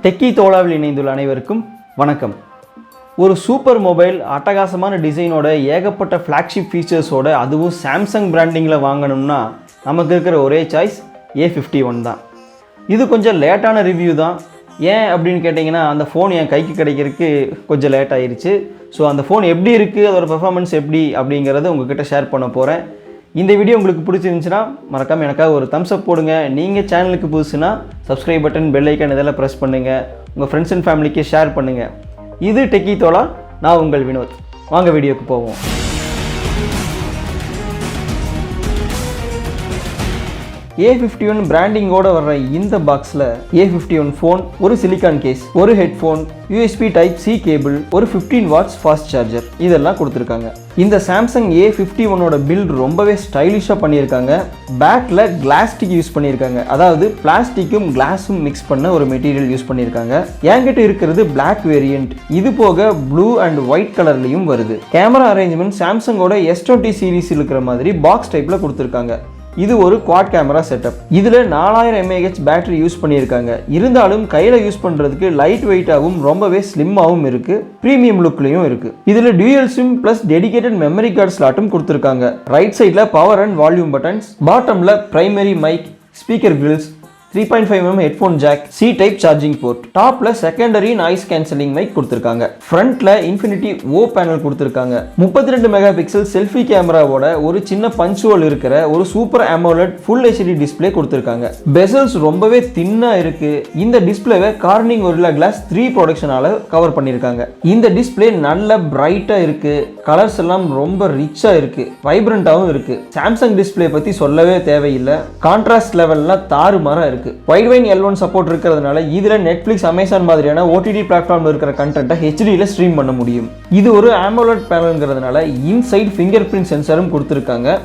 Techie தோழாவில் இணைந்துள்ள அனைவருக்கும் வணக்கம். ஒரு சூப்பர் மொபைல், அட்டகாசமான டிசைனோட, ஏகப்பட்ட ஃப்ளாக்ஷிப் ஃபீச்சர்ஸோட, அதுவும் சாம்சங் பிராண்டிங்கில் வாங்கணும்னா நமக்கு இருக்கிற ஒரே சாய்ஸ் A51 தான். இது கொஞ்சம் லேட்டான ரிவ்யூ தான். ஏன் அப்படின்னு கேட்டிங்கன்னா, அந்த ஃபோன் என் கைக்கு கிடைக்கிறதுக்கு கொஞ்சம் லேட் ஆயிடுச்சு. ஸோ அந்த ஃபோன் எப்படி இருக்குது, அதோட பெர்ஃபார்மன்ஸ் எப்படி அப்படிங்கிறத உங்ககிட்ட ஷேர் பண்ண போகிறேன். இந்த வீடியோ உங்களுக்கு பிடிச்சிருந்துச்சுன்னா மறக்காமல் எனக்காக ஒரு தம்ஸ் அப் போடுங்க. நீங்கள் சேனலுக்கு புதுசுனா சப்ஸ்கிரைப் பட்டன், பெல் ஐக்கான் இதெல்லாம் ப்ரெஸ் பண்ணுங்கள். உங்கள் ஃப்ரெண்ட்ஸ் அண்ட் ஃபேமிலிக்கு ஷேர் பண்ணுங்கள். இது டெக்கி தோழா, நான் உங்கள் வினோத். வாங்க வீடியோக்கு போவோம். A51 பிராண்டிங்கோட வர்ற இந்த பாக்ஸில் A51 ஃபோன், ஒரு சிலிக்கான் கேஸ், ஒரு headphone, USB Type C cable, ஒரு 15 வாட்ஸ் ஃபாஸ்ட் சார்ஜர் இதெல்லாம் கொடுத்துருக்காங்க. இந்த சாம்சங் A51ஓட பில்ட் ரொம்பவே ஸ்டைலிஷாக பண்ணியிருக்காங்க. பேக்கில் கிளாஸ்டிக் யூஸ் பண்ணியிருக்காங்க, அதாவது பிளாஸ்டிக்கும் கிளாஸும் மிக்ஸ் பண்ண ஒரு மெட்டீரியல் யூஸ் பண்ணியிருக்காங்க. என்கிட்ட இருக்கிறது பிளாக் வேரியண்ட். இது போக ப்ளூ அண்ட் ஒயிட் கலர்லையும் வருது. கேமரா அரேஞ்ச்மெண்ட் சாம்சங்கோட S20 சீரீஸ் இருக்கிற மாதிரி பாக்ஸ் டைப்பில் கொடுத்துருக்காங்க. இது ஒரு குவாட் கேமரா செட்டப். இதில் 4000 mAh பேட்டரி யூஸ் பண்ணியிருக்காங்க. இருந்தாலும் கையில் யூஸ் பண்ணுறதுக்கு லைட் வெயிட்டாகவும் ரொம்பவே ஸ்லிம்மாகவும் இருக்குது. ப்ரீமியம் லுக்லையும் இருக்குது. இதில் dual sim plus dedicated memory card ஸ்லாட்டும் கொடுத்துருக்காங்க. ரைட் சைடில் பவர் அண்ட் வால்யூம் பட்டன்ஸ், பாட்டமில் primary mic, speaker grills, 3.5mm headphone jack, C type charging port, டாப்ல செகண்டரி நாய்ஸ் கேன்சலிங் மைக் கொடுத்துருக்காங்க. ஃப்ரண்ட்ல இன்ஃபினிட்டி O பேனல் கொடுத்துருக்காங்க. 32 மெகா பிக்சல் செல்ஃபி கேமராவோட ஒரு சின்ன பஞ்ச் ஹோல் இருக்கிற ஒரு super AMOLED full HD display கொடுத்துருக்காங்க. பெசல்ஸ் ரொம்பவே தின்னா இருக்கு. இந்த டிஸ்பிளேவை கார்னிங் Gorilla Glass 3 ப்ரொடக்ஷனால கவர் பண்ணியிருக்காங்க. இந்த டிஸ்பிளே நல்ல பிரைட்டா இருக்கு. கலர்ஸ் எல்லாம் ரொம்ப ரிச்சா இருக்கு, வைப்ரண்டாவும் இருக்கு. சாம்சங் டிஸ்பிளே பத்தி சொல்லவே தேவையில்லை. கான்ட்ராஸ்ட் லெவல்லாம் தாறுமாறா இருக்கு. வைட்வைன் L1 சப்போர்ட் இருக்கிறதுனால இதுல Netflix, Amazon மாதிரியான OTT பிளாட்ஃபார்ம்ல இருக்கிற கண்டென்ட்டை HDல ஸ்ட்ரீம் பண்ண முடியும். இது ஒரு AMOLED பேனல்ங்கிறதுனால இன்சைட் ஃபிங்கர் பிரிண்ட் சென்சாரும் கொடுத்துருக்காங்க.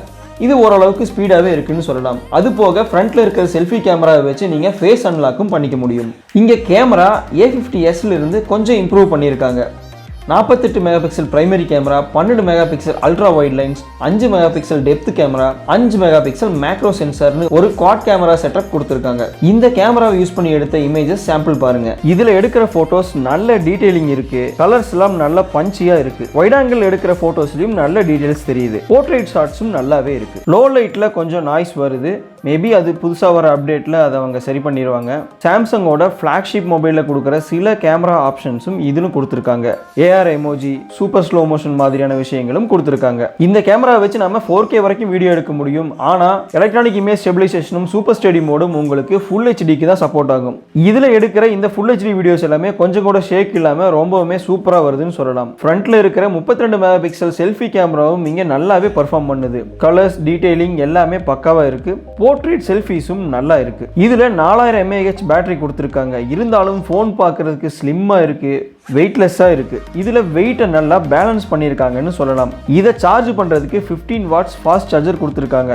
இது ஓரளவுக்கு ஸ்பீடாகவே இருக்குன்னு சொல்லலாம். அது போக ஃப்ரண்ட்ல இருக்கிற செல்ஃபி கேமராவை வச்சு நீங்கள் ஃபேஸ் அன்லாக்கும் பண்ணிக்க முடியும். இங்கே கேமரா A50sல இருந்து கொஞ்சம் இம்ப்ரூவ் பண்ணியிருக்காங்க. 48 mega pixel primary camera, 12 mega pixel ultra wide lens, 5 mega pixel depth camera, 5 mega pixel macro சென்சார்னு ஒரு குவாட் கேமரா செட்டப் கொடுத்துருக்காங்க. இந்த கேமராவை யூஸ் பண்ணி எடுத்த இமேஜஸ் சாம்பிள் பாருங்க. இதுல எடுக்கிற போட்டோஸ் நல்ல டீடைலிங் இருக்கு. கலர்ஸ் எல்லாம் நல்ல பஞ்சியா இருக்கு. வைட் ஆங்கிள் எடுக்கிற போட்டோஸ்லயும் நல்ல டீடைல்ஸ் தெரியுது. போர்ட்ரேட் ஷாட்ஸும் நல்லாவே இருக்கு. லோ லைட்ல கொஞ்சம் நாய்ஸ் வருது. மேபி அது புதுசாக வர அப்டேட்டில் அதை அவங்க சரி பண்ணிடுவாங்க. சாம்சங்கோட ஃப்ளாக்ஷிப் மொபைலில் கொடுக்குற சில கேமரா ஆப்ஷன்ஸும் இதுன்னு கொடுத்துருக்காங்க. AR emoji, super slow motion மாதிரியான விஷயங்களும் கொடுத்துருக்காங்க. இந்த கேமரா வச்சு நம்ம 4K வரைக்கும் வீடியோ எடுக்க முடியும். ஆனால் எலக்ட்ரானிக் இமேஜ் ஸ்டெபிலைசேஷனும் சூப்பர் ஸ்டெடி மோடும் உங்களுக்கு ஃபுல் HDக்கு தான் சப்போர்ட் ஆகும். இதில் எடுக்கிற இந்த ஃபுல் HD வீடியோஸ் எல்லாமே கொஞ்சம் கூட ஷேக் இல்லாமல் ரொம்பவுமே சூப்பராக வருதுன்னு சொல்லலாம். ஃப்ரண்ட்டில் இருக்கிற 32 மெகா பிக்சல் செல்ஃபி கேமராவும் இங்கே நல்லாவே பர்ஃபார்ம் பண்ணுது. கலர்ஸ், டீடைலிங் எல்லாமே பக்காவாக இருக்கு. போர்ட்ரேட் செல்ஃபீஸும் நல்லா இருக்கு. இதுல 4000 mAh பேட்டரி கொடுத்துருக்காங்க. இருந்தாலும் ஃபோன் பார்க்கறதுக்கு ஸ்லிம்மா இருக்கு, வெயிட்லெஸ்ஸா இருக்கு. இதுல வெயிட்டை நல்லா பேலன்ஸ் பண்ணியிருக்காங்கன்னு சொல்லலாம். இதை சார்ஜ் பண்றதுக்கு 15 வாட்ஸ் ஃபாஸ்ட் சார்ஜர் கொடுத்துருக்காங்க.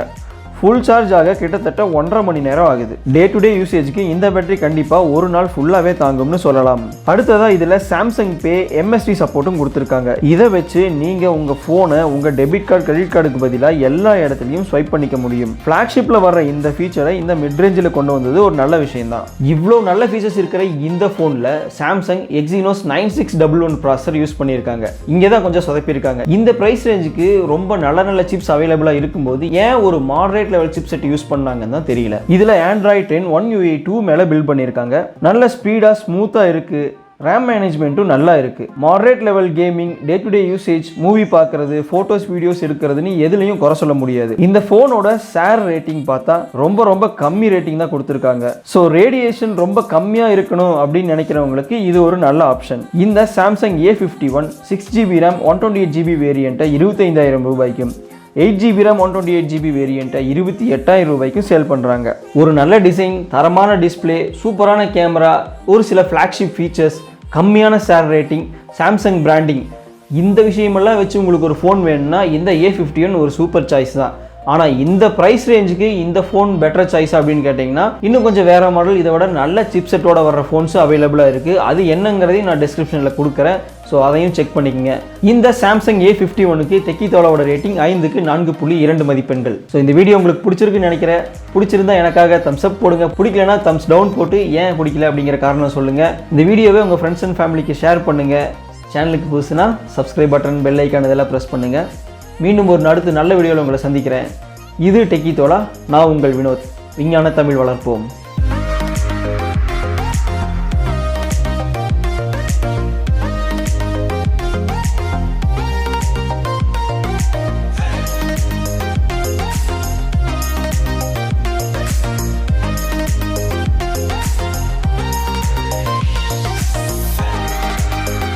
ஃபுல் சார்ஜ் ஆக கிட்டத்தட்ட 1.5 மணி நேரம் ஆகுது. டே டு டே யூசேஜுக்கு இந்த பேட்டரி கண்டிப்பாக ஒரு நாள் ஃபுல்லாகவே தாங்கும்னு சொல்லலாம். அடுத்ததாக இதில் சாம்சங் பே MST சப்போர்ட்டும் கொடுத்துருக்காங்க. இதை வச்சு நீங்கள் உங்கள் ஃபோனை உங்கள் டெபிட் கார்டு, கிரெடிட் கார்டுக்கு பதிலாக எல்லா இடத்துலையும் ஸ்வைப் பண்ணிக்க முடியும். ஃப்ளாக்ஷிப்பில் வர்ற இந்த ஃபீச்சரை இந்த மிட்ரேஞ்சில் கொண்டு வந்தது ஒரு நல்ல விஷயம் தான். இவ்வளோ நல்ல ஃபீச்சர்ஸ் இருக்கிற இந்த ஃபோனில் சாம்சங் Exynos 9611 ப்ராசஸர் யூஸ் பண்ணியிருக்காங்க. இங்கே தான் கொஞ்சம் சொதப்பியிருக்காங்க. இந்த ப்ரைஸ் ரேஞ்சுக்கு ரொம்ப நல்ல சிப்ஸ் அவைலபிளாக இருக்கும்போது ஏன் ஒரு மாடரேட் லெவல் சிப்செட் யூஸ் பண்ணாங்கன்னு தான் தெரியல. இதுல Android 10 One UI 2 மேல பில்ட் பண்ணிருக்காங்க. நல்ல ஸ்பீடா, ஸ்மூத்தா இருக்கு. RAM மேனேஜ்மெண்ட்டும் நல்லா இருக்கு. Moderate level gaming, day to day usage, movie பார்க்கறது, போட்டோஸ், வீடியோஸ் எடுக்கிறதுன்னு எதுலையும் குறை சொல்ல முடியாது. இந்த போனோட ஷேர் ரேட்டிங் பார்த்தா ரொம்ப கம்மி ரேட்டிங் தான் கொடுத்துருக்காங்க. ஸோ ரேடியேஷன் ரொம்ப கம்மியா இருக்கணும் அப்படின்னு நினைக்கிறவங்களுக்கு இது ஒரு நல்ல ஆப்ஷன். இந்த Samsung A51 6GB RAM 128GB வேரியண்ட்டை 25,000 ரூபாய்க்கும், 8GB RAM 128GB வேரியண்ட்டை 28,000 ரூபாய்க்கும் சேல் பண்ணுறாங்க. ஒரு நல்ல டிசைன், தரமான டிஸ்பிளே, சூப்பரான கேமரா, ஒரு சில ஃப்ளாக்ஷிப் ஃபீச்சர்ஸ், கம்மியான ஷேர் ரேட்டிங், சாம்சங் பிராண்டிங், இந்த விஷயமெல்லாம் வச்சு உங்களுக்கு ஒரு ஃபோன் வேணும்னா இந்த A51 ஒரு சூப்பர் சாய்ஸ் தான். ஆனால் இந்த ப்ரைஸ் ரேஞ்சுக்கு இந்த ஃபோன் பெட்டர் சாய்ஸ் அப்படின்னு கேட்டிங்கன்னா இன்னும் கொஞ்சம் வேறு மாடல், இதை விட நல்ல சிப்செட்டோட வர்ற ஃபோன்ஸும் அவைலபிளாக இருக்குது. அது என்னங்கிறதையும் நான் டிஸ்கிரிப்ஷனில் கொடுக்குறேன். ஸோ அதையும் செக் பண்ணிக்கோங்க. இந்த சாம்சங் A51க்கு டெக்கித்தோலாவோட ரேட்டிங் 5க்கு 4.2 மதிப்பெண்கள். ஸோ இந்த வீடியோ உங்களுக்கு பிடிச்சிருக்குன்னு நினைக்கிறேன். பிடிச்சிருந்தா எனக்காக தம்ஸ் அப் போடுங்க, பிடிக்கலனா தம்ஸ் டவுன் போட்டு ஏன் பிடிக்கல அப்படிங்கிற காரணம் சொல்லுங்கள். இந்த வீடியோவை உங்கள் ஃப்ரெண்ட்ஸ் அண்ட் ஃபேமிலிக்கு ஷேர் பண்ணுங்கள். சேனலுக்கு புதுசுனா சப்ஸ்கிரைப் பட்டன், பெல் ஐக்கான் இதெல்லாம் ப்ரெஸ் பண்ணுங்கள். மீண்டும் ஒரு அடுத்த நல்ல வீடியோவில் உங்களை சந்திக்கிறேன். இது டெக்கித்தோலா. நான் உங்கள் வினோத். விஞ்ஞான தமிழ் வளர்ப்போம்.